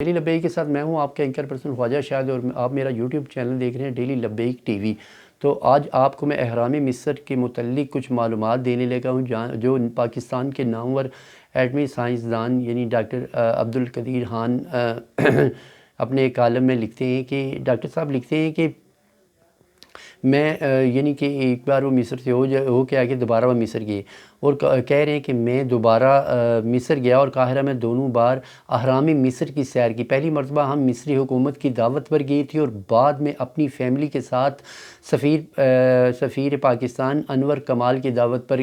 Daily لبیک کے ساتھ میں ہوں آپ کا اینکر پرسن خواجہ شاہد، اور آپ میرا یوٹیوب چینل دیکھ رہے ہیں ڈیلی لبیک ٹی وی۔ تو آج آپ کو میں اہرام مصر کے متعلق کچھ معلومات دینے لگا ہوں جو پاکستان کے نامور ایٹمی سائنسدان یعنی ڈاکٹر عبدالقدیر خان اپنے ایک کالم میں لکھتے ہیں کہ ڈاکٹر صاحب لکھتے ہیں کہ میں یعنی کہ ایک بار وہ مصر سے ہو کے آگے دوبارہ وہ مصر گئے، اور کہہ رہے ہیں کہ میں دوبارہ مصر گیا اور قاہرہ میں دونوں بار اہرام مصر کی سیر کی۔ پہلی مرتبہ ہم مصری حکومت کی دعوت پر گئی تھی، اور بعد میں اپنی فیملی کے ساتھ سفیر پاکستان انور کمال کی دعوت پر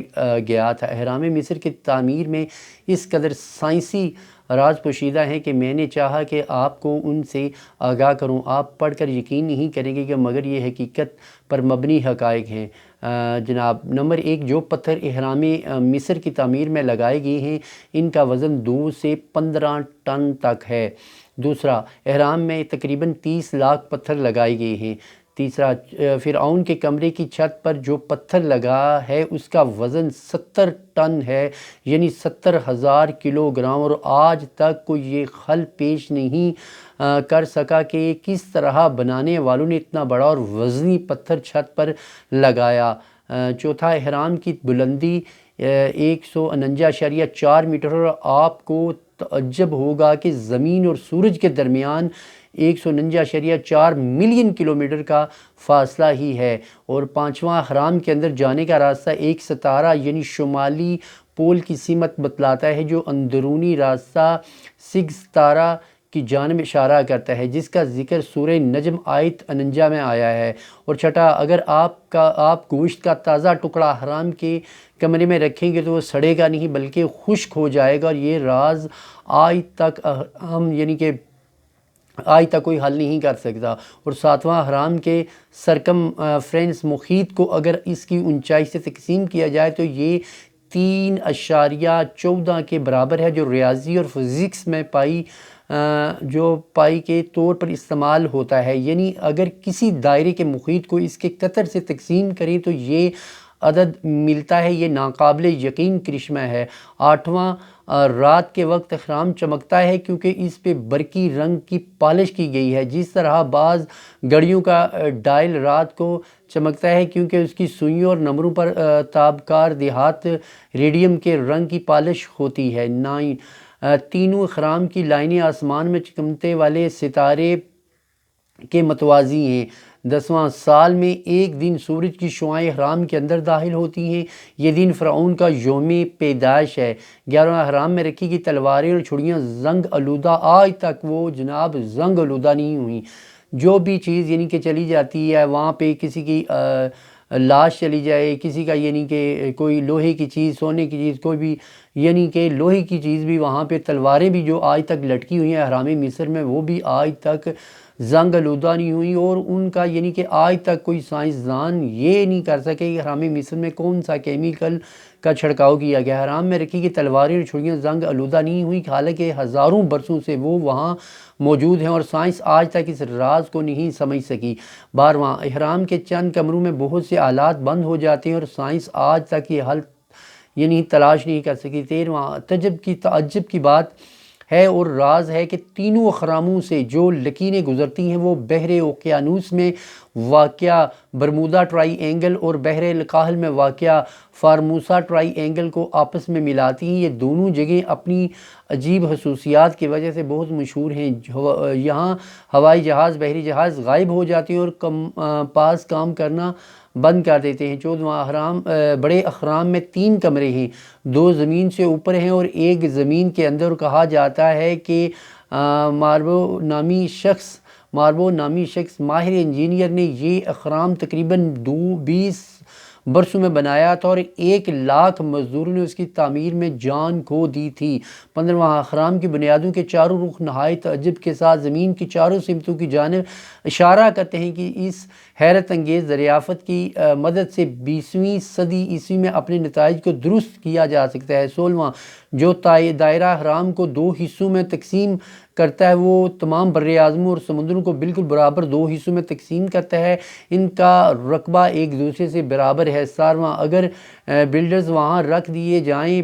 گیا تھا۔ اہرام مصر کی تعمیر میں اس قدر سائنسی راز پوشیدہ ہیں کہ میں نے چاہا کہ آپ کو ان سے آگاہ کروں۔ آپ پڑھ کر یقین نہیں کریں گے کہ مگر یہ حقیقت پر مبنی حقائق ہیں۔ جناب، نمبر 1، جو پتھر اہرام مصر کی تعمیر میں لگائے گئے ہیں ان کا وزن 2 سے 15 ٹن تک ہے۔ دوسرا، اہرام میں تقریباً 30 لاکھ پتھر لگائے گئے ہیں۔ تیسرا، فرعون کے کمرے کی چھت پر جو پتھر لگا ہے اس کا وزن 70 ٹن ہے، یعنی 70,000 کلو گرام، اور آج تک کوئی یہ خل پیش نہیں کر سکا کہ کس طرح بنانے والوں نے اتنا بڑا اور وزنی پتھر چھت پر لگایا۔ چوتھا، اہرام کی بلندی 149.4 میٹر، اور آپ کو تعجب ہوگا کہ زمین اور سورج کے درمیان 149.4 ملین کلومیٹر کا فاصلہ ہی ہے۔ اور پانچواں، اہرام کے اندر جانے کا راستہ ایک ستارہ یعنی شمالی پول کی سمت بتلاتا ہے، جو اندرونی راستہ سگ ستارہ کی جانب اشارہ کرتا ہے، جس کا ذکر سورہ نجم آیت 49 میں آیا ہے۔ اور چھٹا، اگر آپ گوشت کا تازہ ٹکڑا اہرام کے کمرے میں رکھیں گے تو وہ سڑے گا نہیں بلکہ خشک ہو جائے گا، اور یہ راز آج تک ہم یعنی کہ آج تک کوئی حل نہیں کر سکتا۔ اور ساتواں، اہرام کے سرکم فرینس محیط کو اگر اس کی اونچائی سے تقسیم کیا جائے تو یہ 3.14 کے برابر ہے، جو ریاضی اور فزکس میں پائی کے طور پر استعمال ہوتا ہے۔ یعنی اگر کسی دائرے کے محیط کو اس کے قطر سے تقسیم کریں تو یہ عدد ملتا ہے۔ یہ ناقابل یقین کرشمہ ہے۔ آٹھواں، رات کے وقت اہرام چمکتا ہے کیونکہ اس پہ برقی رنگ کی پالش کی گئی ہے۔ جس طرح بعض گھڑیوں کا ڈائل رات کو چمکتا ہے کیونکہ اس کی سوئیوں اور نمبروں پر تابکار دھات ریڈیم کے رنگ کی پالش ہوتی ہے۔ 9، تینوں اہرام کی لائنیں آسمان میں چمکنے والے ستارے کے متوازی ہیں۔ 10واں، سال میں ایک دن سورج کی شعاعیں اہرام کے اندر داخل ہوتی ہیں، یہ دن فرعون کا یوم پیدائش ہے۔ 11واں، اہرام میں رکھی گئی تلواریں اور چھڑیاں زنگ آلودہ، آج تک وہ جناب زنگ آلودہ نہیں ہوئیں۔ جو بھی چیز یعنی کہ چلی جاتی ہے وہاں پہ، کسی کی لاش چلی جائے، کسی کا یعنی کہ کوئی لوہے کی چیز، سونے کی چیز، کوئی بھی یعنی کہ لوہے کی چیز بھی وہاں پہ، تلواریں بھی جو آج تک لٹکی ہوئی ہیں اہرام مصر میں وہ بھی آج تک زنگ آلودہ نہیں ہوئی، اور ان کا یعنی کہ آج تک کوئی سائنسدان یہ نہیں کر سکے کہ اہرام مصر میں کون سا کیمیکل کا چھڑکاؤ کیا گیا۔ اہرام میں رکھی گئی تلواریں اور چھڑیاں زنگ آلودہ نہیں ہوئی، حالانکہ ہزاروں برسوں سے وہ وہاں موجود ہیں، اور سائنس آج تک اس راز کو نہیں سمجھ سکی۔ 12واں، اہرام کے چند کمروں میں بہت سے آلات بند ہو جاتے ہیں اور سائنس آج تک یہ حل یعنی تلاش نہیں کر سکی۔ 13واں، تعجب کی بات ہے اور راز ہے کہ تینوں اہراموں سے جو لکیریں گزرتی ہیں وہ بحر اوقیانوس میں واقع برمودا ٹرائی اینگل اور بحر الکاہل میں واقع فارموسا ٹرائی اینگل کو آپس میں ملاتی ہیں۔ یہ دونوں جگہیں اپنی عجیب خصوصیات کی وجہ سے بہت مشہور ہیں۔ یہاں ہوائی جہاز، بحری جہاز غائب ہو جاتے ہیں اور کمپاس کام کرنا بند کر دیتے ہیں۔ 14واں، بڑے اہرام میں 3 کمرے ہیں، 2 زمین سے اوپر ہیں اور ایک زمین کے اندر۔ کہا جاتا ہے کہ ماربو نامی شخص ماہر انجینئر نے یہ اہرام تقریباً 20 برسوں میں بنایا تھا، اور 1 لاکھ مزدوروں نے اس کی تعمیر میں جان کھو دی تھی۔ 15واں، اہرام کی بنیادوں کے چاروں رخ نہایت تعجب کے ساتھ زمین کی چاروں سمتوں کی جانب اشارہ کرتے ہیں کہ اس حیرت انگیز دریافت کی مدد سے 20ویں صدی عیسوی میں اپنے نتائج کو درست کیا جا سکتا ہے۔ 16واں، جو دائرہ اہرام کو 2 حصوں میں تقسیم کرتا ہے وہ تمام بر اعظموں اور سمندروں کو بالکل برابر 2 حصوں میں تقسیم کرتا ہے، ان کا رقبہ ایک دوسرے سے برابر ہے۔ 17واں، اگر بلڈرز وہاں رکھ دیے جائیں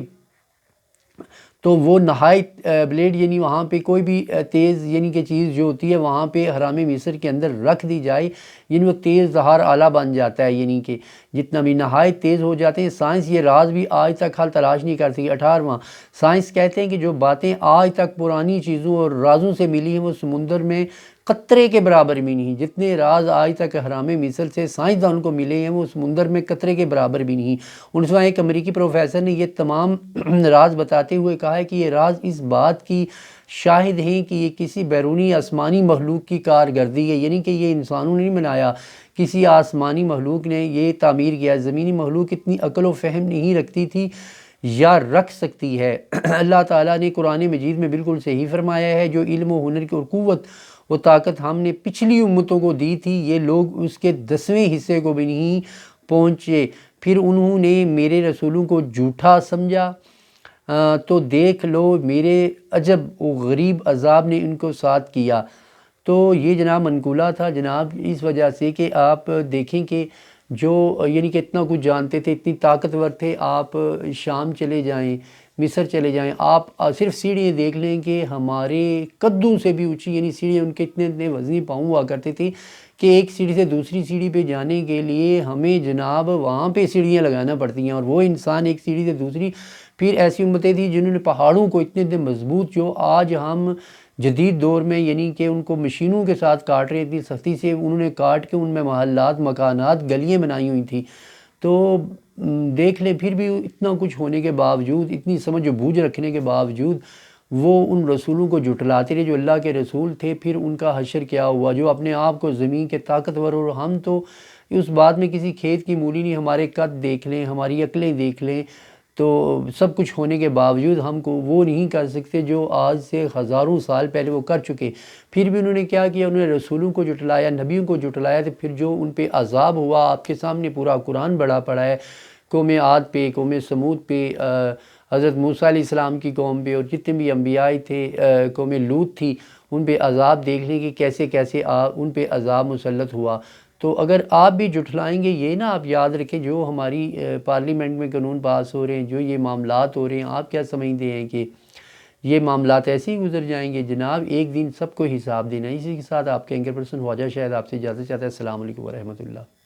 تو وہ نہایت بلیڈ یعنی وہاں پہ کوئی بھی تیز یعنی کہ چیز جو ہوتی ہے وہاں پہ حرام مصر کے اندر رکھ دی جائے یعنی وہ تیز دھار آلہ بن جاتا ہے، یعنی کہ جتنا بھی نہایت تیز ہو جاتے ہیں۔ سائنس یہ راز بھی آج تک حل تلاش نہیں کر سکی۔ 18واں سائنس کہتے ہیں کہ جو باتیں آج تک پرانی چیزوں اور رازوں سے ملی ہیں وہ سمندر میں قطرے کے برابر بھی نہیں۔ جتنے راز آج تک حرام مصر سے سائنسدان کو ملے ہیں وہ سمندر میں قطرے کے برابر بھی نہیں۔ 19واں ایک امریکی پروفیسر نے یہ تمام راز بتاتے ہوئے کہا ہے کہ یہ راز اس بات کی شاہد ہیں کہ یہ کسی بیرونی آسمانی مخلوق کی کارکردگی ہے، یعنی کہ یہ انسانوں نے نہیں بنایا، کسی آسمانی مخلوق نے یہ تعمیر کیا۔ زمینی مخلوق اتنی عقل و فہم نہیں رکھتی تھی یا رکھ سکتی ہے۔ اللہ تعالیٰ نے قرآن مجید میں بالکل صحیح فرمایا ہے، جو علم و ہنر کی اور قوت و طاقت ہم نے پچھلی امتوں کو دی تھی یہ لوگ اس کے 10ویں حصے کو بھی نہیں پہنچے۔ پھر انہوں نے میرے رسولوں کو جھوٹا سمجھا تو دیکھ لو میرے عجب و غریب عذاب نے ان کو ساتھ کیا۔ تو یہ جناب منقولہ تھا جناب، اس وجہ سے کہ آپ دیکھیں کہ جو یعنی کہ اتنا کچھ جانتے تھے، اتنی طاقتور تھے، آپ شام چلے جائیں، مصر چلے جائیں، آپ صرف سیڑھیاں دیکھ لیں کہ ہمارے قدوں سے بھی اونچی یعنی سیڑھیاں ان کے اتنے وزنی پاؤں ہوا کرتے تھے کہ ایک سیڑھی سے دوسری سیڑھی پہ جانے کے لیے ہمیں جناب وہاں پہ سیڑھیاں لگانا پڑتی ہیں، اور وہ انسان ایک سیڑھی سے دوسری۔ پھر ایسی امتیں تھیں جنہوں نے پہاڑوں کو اتنے مضبوط، جو آج ہم جدید دور میں یعنی کہ ان کو مشینوں کے ساتھ کاٹ رہے، اتنی سختی سے انہوں نے کاٹ کے ان میں محلات، مکانات، گلیاں بنائی ہوئی تھیں۔ تو دیکھ لیں پھر بھی اتنا کچھ ہونے کے باوجود، اتنی سمجھ و بوجھ رکھنے کے باوجود وہ ان رسولوں کو جھٹلاتے رہے جو اللہ کے رسول تھے۔ پھر ان کا حشر کیا ہوا، جو اپنے آپ کو زمین کے طاقتور، اور ہم تو اس بات میں کسی کھیت کی مولی نہیں، ہمارے قد دیکھ لیں، ہماری عقلیں دیکھ لیں، تو سب کچھ ہونے کے باوجود ہم کو وہ نہیں کر سکتے جو آج سے ہزاروں سال پہلے وہ کر چکے۔ پھر بھی انہوں نے کیا کیا، انہوں نے رسولوں کو جھٹلایا، نبیوں کو جھٹلایا، تو پھر جو ان پہ عذاب ہوا آپ کے سامنے پورا قرآن بڑا پڑا ہے۔ قوم عاد پہ، قوم سمود پہ، حضرت موسیٰ علیہ السلام کی قوم پہ، اور جتنے بھی انبیاء تھے، قوم لوط تھی، ان پہ عذاب دیکھ لیں کہ کیسے کیسے ان پہ عذاب مسلط ہوا۔ تو اگر آپ بھی جھٹلائیں گے، یہ نا آپ یاد رکھیں، جو ہماری پارلیمنٹ میں قانون پاس ہو رہے ہیں، جو یہ معاملات ہو رہے ہیں، آپ کیا سمجھتے ہیں کہ یہ معاملات ایسے ہی گزر جائیں گے؟ جناب ایک دن سب کو حساب دینا ہے۔ اسی کے ساتھ آپ کے اینکر پرسن خواجہ شاہد آپ سے اجازت چاہتا ہے۔ السلام علیکم ورحمۃ اللہ۔